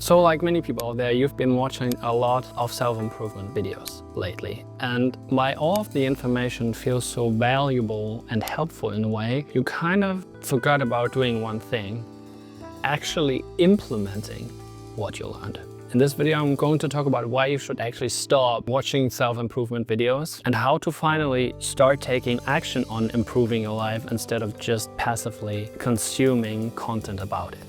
So like many people out there, you've been watching a lot of self-improvement videos lately. And why all of the information feels so valuable and helpful in a way, you kind of forgot about doing one thing, actually implementing what you learned. In this video, I'm going to talk about why you should actually stop watching self-improvement videos and how to finally start taking action on improving your life instead of just passively consuming content about it.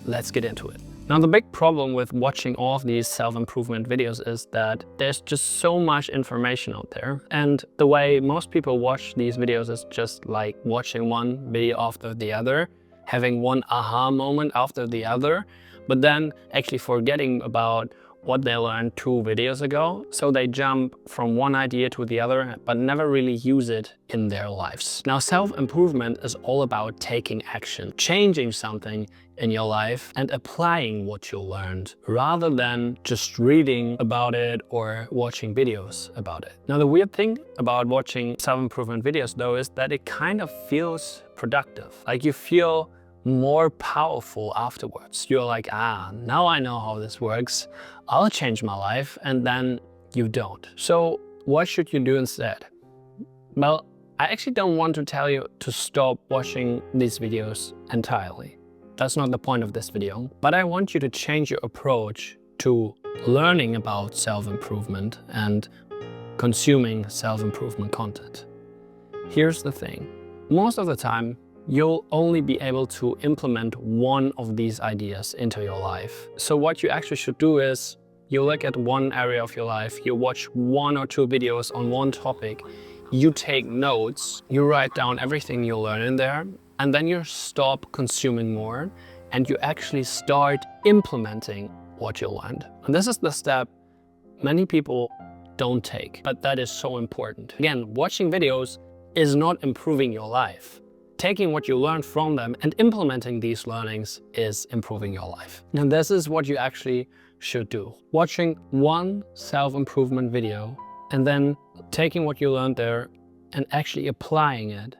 Let's get into it. Now, the big problem with watching all of these self-improvement videos is that there's just so much information out there. And the way most people watch these videos is just like watching one video after the other, having one aha moment after the other, but then actually forgetting about what they learned 2 videos ago. So they jump from one idea to the other, but never really use it in their lives. Now, self-improvement is all about taking action, changing something in your life and applying what you learned, rather than just reading about it or watching videos about it. Now, the weird thing about watching self-improvement videos though is that it kind of feels productive. Like you feel more powerful afterwards. You're like, now I know how this works. I'll change my life. And then you don't. So what should you do instead? Well, I actually don't want to tell you to stop watching these videos entirely. That's not the point of this video. But I want you to change your approach to learning about self-improvement and consuming self-improvement content. Here's the thing. Most of the time, you'll only be able to implement one of these ideas into your life. So what you actually should do is you look at one area of your life, you watch 1 or 2 videos on one topic, you take notes, you write down everything you learn in there, and then you stop consuming more and you actually start implementing what you learned. And this is the step many people don't take, but that is so important. Again, watching videos is not improving your life. Taking what you learned from them and implementing these learnings is improving your life. And this is what you actually should do. Watching one self-improvement video and then taking what you learned there and actually applying it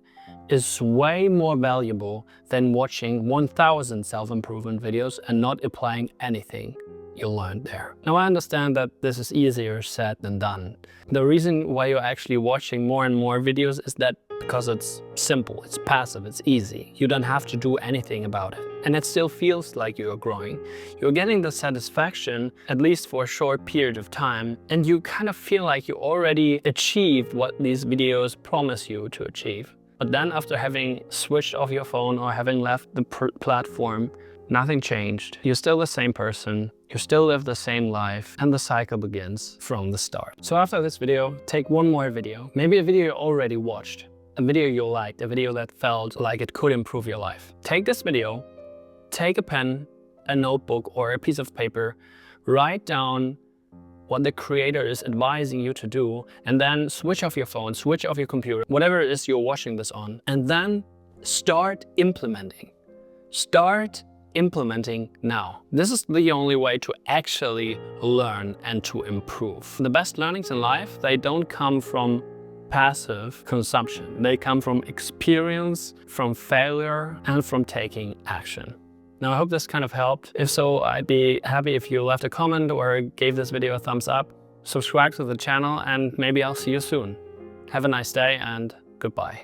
is way more valuable than watching 1,000 self-improvement videos and not applying anything you learned there. Now, I understand that this is easier said than done. The reason why you're actually watching more and more videos is that because it's simple, it's passive, it's easy. You don't have to do anything about it. And it still feels like you're growing. You're getting the satisfaction, at least for a short period of time, and you kind of feel like you already achieved what these videos promise you to achieve. But then after having switched off your phone or having left the platform, nothing changed. You're still the same person. You still live the same life, and the cycle begins from the start. So after this video, take one more video, maybe a video you already watched, a video you liked, a video that felt like it could improve your life. Take this video, take a pen, a notebook, or a piece of paper, write down what the creator is advising you to do, and then switch off your phone, switch off your computer, whatever it is you're watching this on, and then start implementing. Start implementing now. This is the only way to actually learn and to improve. The best learnings in life, they don't come from passive consumption. They come from experience, from failure, and from taking action. Now, I hope this kind of helped. If so, I'd be happy if you left a comment or gave this video a thumbs up. Subscribe to the channel, and maybe I'll see you soon. Have a nice day and goodbye.